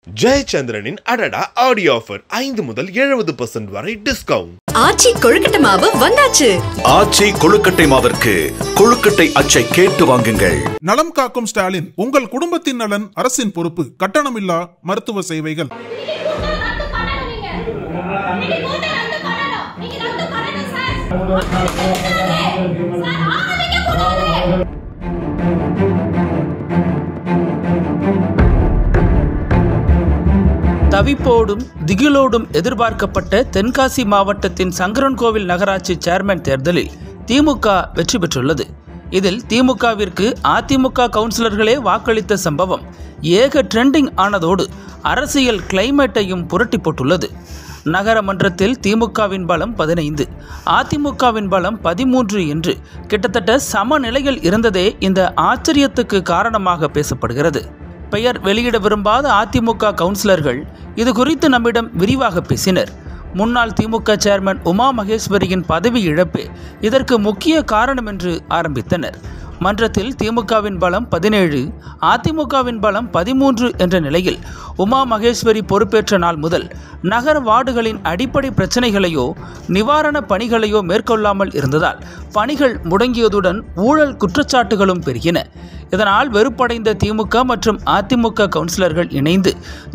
ஜெயச்சந்திரனின் அடடா audio offer 5 முதல் 70% வரை டிஸ்கவுண்ட். ஆச்சி கொழுக்கட்டை மாவு வந்தாச்சு. ஆச்சி கொழுக்கட்டை மாவிற்கு கொழுக்கட்டை அச்சை கேட்டு வாங்குங்கள். நலம் காக்கும் ஸ்டாலின், உங்கள் குடும்பத்தின் நலன் அரசின் பொறுப்பு. கட்டணமில்லா மருத்துவ சேவைகள். தவிப்போடும் திகிலோடும் எதிர்பார்க்கப்பட்ட தென்காசி மாவட்டத்தின் சங்கரன்கோவில் நகராட்சி சேர்மன் தேர்தலில் திமுக வெற்றி பெற்றுள்ளது. இதில் திமுகவிற்கு அதிமுக கவுன்சிலர்களே வாக்களித்த சம்பவம் ஏக ட்ரெண்டிங் ஆனதோடு அரசியல் கிளைமேட்டையும் புரட்டி போட்டுள்ளது. நகரமன்றத்தில் திமுகவின் பலம் 15, அதிமுகவின் பலம் 13 என்று கிட்டத்தட்ட சமநிலையில் இருந்ததே இந்த ஆச்சரியத்துக்கு காரணமாக பேசப்படுகிறது. பெயர் வெளியிட விரும்பாத அதிமுக கவுன்சிலர்கள் இது குறித்து நம்மிடம் விரிவாக பேசினர். முன்னாள் திமுக சேர்மன் உமா மகேஸ்வரியின் பதவி இழப்பே இதற்கு முக்கிய காரணம் என்று ஆரம்பித்தனர். மன்றத்தில் திமுகவின் பலம் 17, அதிமுகவின் பலம் 13 என்ற நிலையில் உமா மகேஸ்வரி பொறுப்பேற்ற நாள் முதல் நகர வார்டுகளின் அடிப்படை பிரச்சனைகளையோ நிவாரண பணிகளையோ மேற்கொள்ளாமல் இருந்ததால் பணிகள் முடங்கியதுடன் ஊழல் குற்றச்சாட்டுகளும் பெருகின. இதனால் வெறுப்படைந்த திமுக மற்றும் அதிமுக கவுன்சிலர்கள் இணைந்து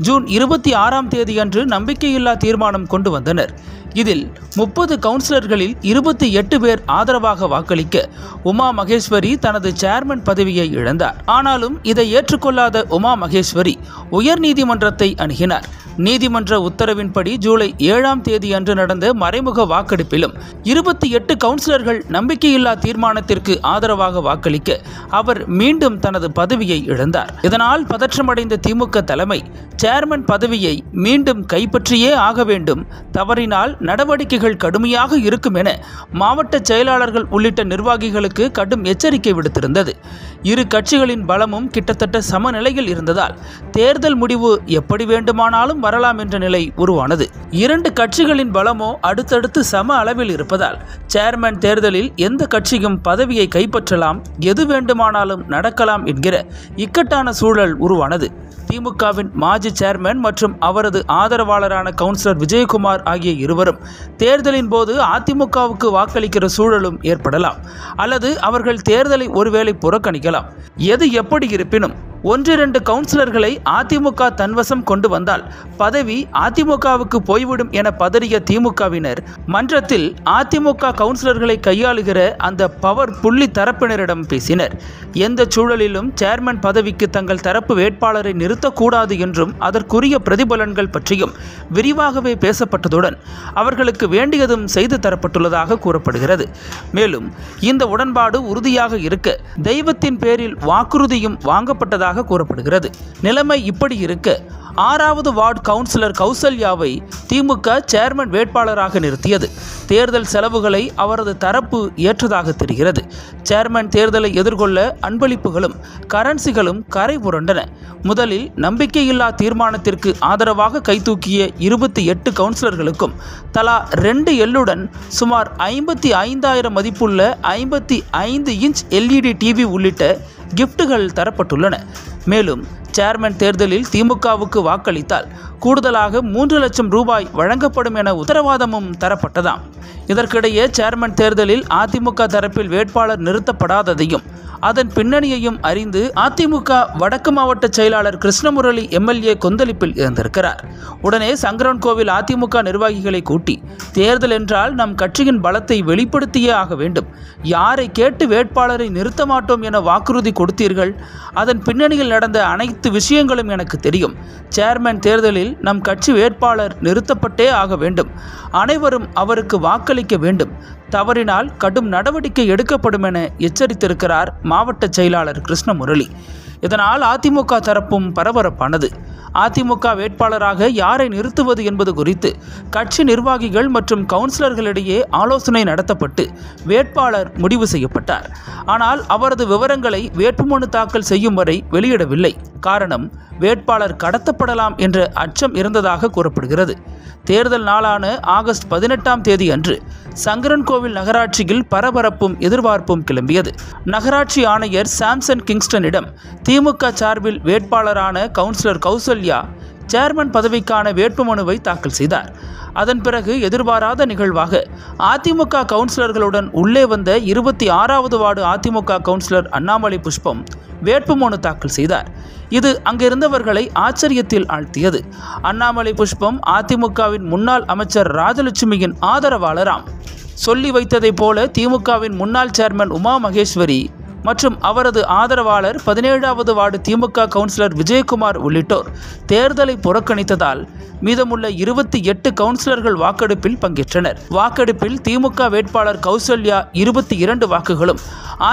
ஜூன் 26ஆம் தேதியன்று நம்பிக்கையில்லா தீர்மானம் கொண்டு வந்தனர். இதில் 30 கவுன்சிலர்களில் 28 பேர் ஆதரவாக வாக்களிக்க உமா மகேஸ்வரி தனது சேர்மன் பதவியை இழந்தார். ஆனாலும் இதை ஏற்றுக்கொள்ளாத உமா மகேஸ்வரி உயர்நீதிமன்றத்தை அணுகினார். நீதிமன்ற உத்தரவின்படி ஜூலை 7ஆம் தேதி அன்று நடந்த மறைமுக வாக்கெடுப்பிலும் 28 கவுன்சிலர்கள் நம்பிக்கையில்லா தீர்மானத்திற்கு ஆதரவாக வாக்களிக்க அவர் மீண்டும் தனது பதவியை இழந்தார். இதனால் பதற்றமடைந்த திமுக தலைமை சேர்மன் பதவியை மீண்டும் கைப்பற்றியே ஆக வேண்டும், தவறினால் நடவடிக்கைகள் கடுமையாக இருக்கும் என மாவட்ட செயலாளர்கள் உள்ளிட்ட நிர்வாகிகளுக்கு கடும் எச்சரிக்கை விடுத்திருந்தது. இரு கட்சிகளின் பலமும் கிட்டத்தட்ட சமநிலையில் இருந்ததால் தேர்தல் முடிவு எப்படி வேண்டுமானாலும் வரலாம் என்ற நிலை உருவானது. 2 கட்சிகளின் பலமோ அடுத்தடுத்து சம அளவில் இருப்பதால் சேர்மன் தேர்தலில் எந்த கட்சியும் பதவியை கைப்பற்றலாம், எது வேண்டுமானாலும் நடக்கலாம் என்கிற இக்கட்டான சூழல் உருவானது. திமுகவின் மாஜி சேர்மன் மற்றும் அவரது ஆதரவாளரான கவுன்சிலர் விஜயகுமார் ஆகிய இருவரும் தேர்தலின் போது அதிமுகவுக்கு வாக்களிக்கிற சூழலும் ஏற்படலாம், அல்லது அவர்கள் தேர்தலை ஒருவேளை புறக்கணிக்கலாம். எது எப்படி இருப்பினும் 1-2 கவுன்சிலர்களை அதிமுக தன்வசம் கொண்டு வந்தால் பதவி அதிமுகவுக்கு போய்விடும் என பதறிய திமுகவினர் மன்றத்தில் அதிமுக கவுன்சிலர்களை கையாளுகிற அந்த பவர் புள்ளி தரப்பினரிடம் பேசினர். எந்த சூழலிலும் சேர்மன் பதவிக்கு தங்கள் தரப்பு வேட்பாளரை நிறுத்தக்கூடாது என்றும் அதற்குரிய பிரதிபலன்கள் பற்றியும் விரிவாகவே பேசப்பட்டதுடன் அவர்களுக்கு வேண்டியதும் செய்து தரப்பட்டுள்ளதாக கூறப்படுகிறது. மேலும் இந்த உடன்பாடு உறுதியாக இருக்க தெய்வத்தின் பேரில் வாக்குறுதியும் வாங்கப்பட்டதாக கூறப்படுகிறது. நிலைமை இப்படி இருக்க 6வது வார்டு கவுன்சிலர் கௌசல்யாவை திமுக சேர்மன் வேட்பாளராக நிறுத்தியது. தேர்தல் செலவுகளை அவரது தரப்பு ஏற்றதாக தெரிகிறது. சேர்மன் தேர்தலை எதிர்கொள்ள அன்பளிப்புகளும் கரன்சிகளும் கரை புரண்டன. முதலில் நம்பிக்கையில்லா தீர்மானத்திற்கு ஆதரவாக கைதூக்கிய 28 கவுன்சிலர்களுக்கும் தலா 2 எல்லுடன் சுமார் 55,000 மதிப்புள்ள 55 இன்ச் LED டிவி உள்ளிட்ட கிஃப்ட்டுகள் தரப்பட்டுள்ளன. மேலும் சேர்மன் தேர்தலில் திமுகவுக்கு வாக்களித்தால் கூடுதலாக 3 லட்சம் ரூபாய் வழங்கப்படும் என உத்தரவாதமும் தரப்பட்டதாம். இதற்கிடையே சேர்மன் தேர்தலில் அதிமுக தரப்பில் வேட்பாளர் நிறுத்தப்படாததையும் அதன் பின்னணியையும் அறிந்து அதிமுக வடக்கு மாவட்ட செயலாளர் கிருஷ்ணமுரளி MLA கொந்தளிப்பில் இருந்திருக்கிறார். உடனே சங்கரன்கோவில் அதிமுக நிர்வாகிகளை கூட்டி தேர்தல் என்றால் நம் கட்சியின் பலத்தை வெளிப்படுத்தியே ஆக வேண்டும், யாரை கேட்டு வேட்பாளரை நிறுத்த மாட்டோம் என வாக்குறுதி கொடுத்தீர்கள், அதன் பின்னணியில் நடந்த அனைத்து விஷயங்களும் எனக்கு தெரியும், சேர்மன் தேர்தலில் நம் கட்சி வேட்பாளர் நிறுத்தப்பட்டே ஆக வேண்டும், அனைவரும் அவருக்கு வாக்களிக்க வேண்டும், தவறினால் கடும் நடவடிக்கை எடுக்கப்படும் என எச்சரித்திருக்கிறார் மாவட்ட செயலாளர் கிருஷ்ணமுரளி. இதனால் அதிமுக தரப்பும் பரபரப்பானது. அதிமுக வேட்பாளராக யாரை நிறுத்துவது என்பது குறித்து கட்சி நிர்வாகிகள் மற்றும் கவுன்சிலர்களிடையே ஆலோசனை நடத்தப்பட்டு வேட்பாளர் முடிவு செய்யப்பட்டார். ஆனால் அவரது விவரங்களை வேட்புமனு தாக்கல் செய்யும் வரை வெளியிடவில்லை. காரணம், வேட்பாளர் கடத்தப்படலாம் என்ற அச்சம் இருந்ததாக கூறப்படுகிறது. தேர்தல் நாளான ஆகஸ்ட் 18ஆம் தேதி அன்று சங்கரன்கோவில் நகராட்சியில் பரபரப்பும் எதிர்பார்ப்பும் கிளம்பியது. நகராட்சி ஆணையர் சாம்சன் கிங்ஸ்டனிடம் திமுக சார்பில் வேட்பாளரான கவுன்சிலர் கௌசல்யா சேர்மன் பதவிக்கான வேட்புமனுவை தாக்கல் செய்தார். அதன் பிறகு எதிர்பாராத நிகழ்வாக அதிமுக கவுன்சிலர்களுடன் உள்ளே வந்த 26வது வார்டு அதிமுக கவுன்சிலர் அண்ணாமலை புஷ்பம் வேட்புமனு தாக்கல் செய்தார். இது அங்கிருந்தவர்களை ஆச்சரியத்தில் ஆழ்த்தியது. அண்ணாமலை புஷ்பம் அதிமுகவின் முன்னாள் அமைச்சர் ராஜலட்சுமியின் ஆதரவாளராம். சொல்லி வைத்ததைப் போல திமுகவின் முன்னாள் சேர்மன் உமா மகேஸ்வரி மற்றும் அவரது ஆதரவாளர் 17வது வார்டு திமுக கவுன்சிலர் விஜயகுமார் உள்ளிட்டோர் தேர்தலை புறக்கணித்ததால் மீதமுள்ள 28 கவுன்சிலர்கள் வாக்கெடுப்பில் பங்கேற்றனர். வாக்கெடுப்பில் திமுக வேட்பாளர் கௌசல்யா 22 வாக்குகளும்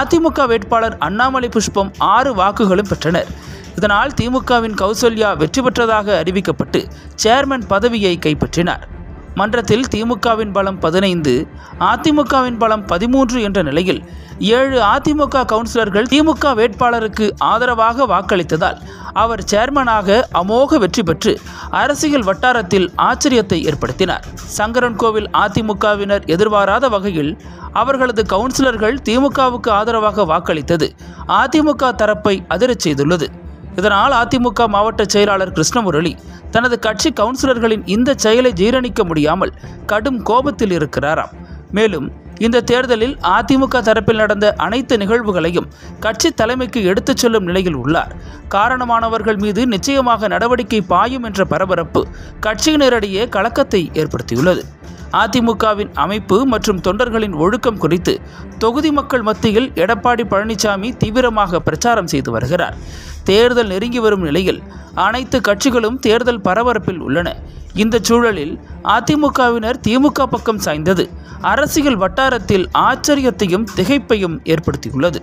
அதிமுக வேட்பாளர் அண்ணாமலை புஷ்பம் 6 வாக்குகளும் பெற்றனர். இதனால் திமுகவின் கௌசல்யா வெற்றி பெற்றதாக அறிவிக்கப்பட்டு சேர்மன் பதவியை கைப்பற்றினார். மன்றத்தில் திமுகவின் பலம் 15, அதிமுகவின் பலம் 13 என்ற நிலையில் 7 அதிமுக கவுன்சிலர்கள் திமுக வேட்பாளருக்கு ஆதரவாக வாக்களித்ததால் அவர் சேர்மனாக அமோக வெற்றி பெற்று அரசியல் வட்டாரத்தில் ஆச்சரியத்தை ஏற்படுத்தினார். சங்கரன்கோவில் அதிமுகவினர் எதிர்பாராத வகையில் அவர்களது கவுன்சிலர்கள் திமுகவுக்கு ஆதரவாக வாக்களித்தது அதிமுக தரப்பை அதிரச் செய்துள்ளது. இதனால் அதிமுக மாவட்ட செயலாளர் கிருஷ்ணமுரளி தனது கட்சி கவுன்சிலர்களின் இந்த செயலை ஜீரணிக்க முடியாமல் கடும் கோபத்தில் இருக்கிறாராம். மேலும் இந்த தேர்தலில் அதிமுக தரப்பில் நடந்த அனைத்து நிகழ்வுகளையும் கட்சி தலைமைக்கு எடுத்துச் செல்லும் நிலையில் உள்ளார். காரணமானவர்கள் மீது நிச்சயமாக நடவடிக்கை பாயும் என்ற பரபரப்பு கட்சியினரிடையே கலக்கத்தை ஏற்படுத்தியுள்ளது. அதிமுகவின் அமைப்பு மற்றும் தொண்டர்களின் ஒழுக்கம் குறித்து தொகுதி மக்கள் மத்தியில் எடப்பாடி பழனிசாமி தீவிரமாக பிரச்சாரம் செய்து வருகிறார். தேர்தல் நெருங்கி வரும் நிலையில் அனைத்து கட்சிகளும் தேர்தல் பரபரப்பில் உள்ளன. இந்த சூழலில் அதிமுகவினர் திமுக பக்கம் சாய்ந்தது அரசியல் வட்டாரத்தில் ஆச்சரியத்தையும் திகைப்பையும் ஏற்படுத்தியுள்ளது.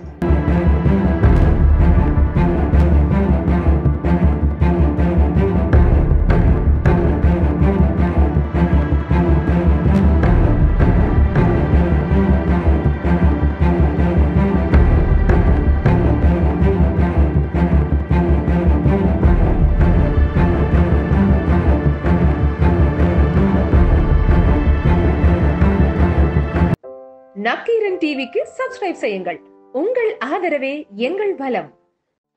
நக்கீரன் டிவிக்கு சப்ஸ்கிரைப் செய்யுங்கள். உங்கள் ஆதரவே எங்கள் பலம்.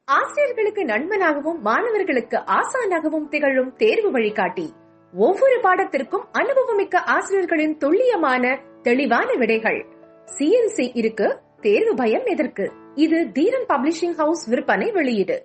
ஆசிரியர்களுக்கு நண்பனாகவும் மாணவர்களுக்கு ஆசானாகவும் திகழும் தேர்வு வழிகாட்டி. ஒவ்வொரு பாடத்திற்கும் அனுபவமிக்க ஆசிரியர்களின் துல்லியமான தெளிவான விடைகள். CNC இருக்கு, தேர்வு பயம் எதற்கு? இது தீரன் பப்ளிஷிங் ஹவுஸ் விற்பனை வெளியீடு.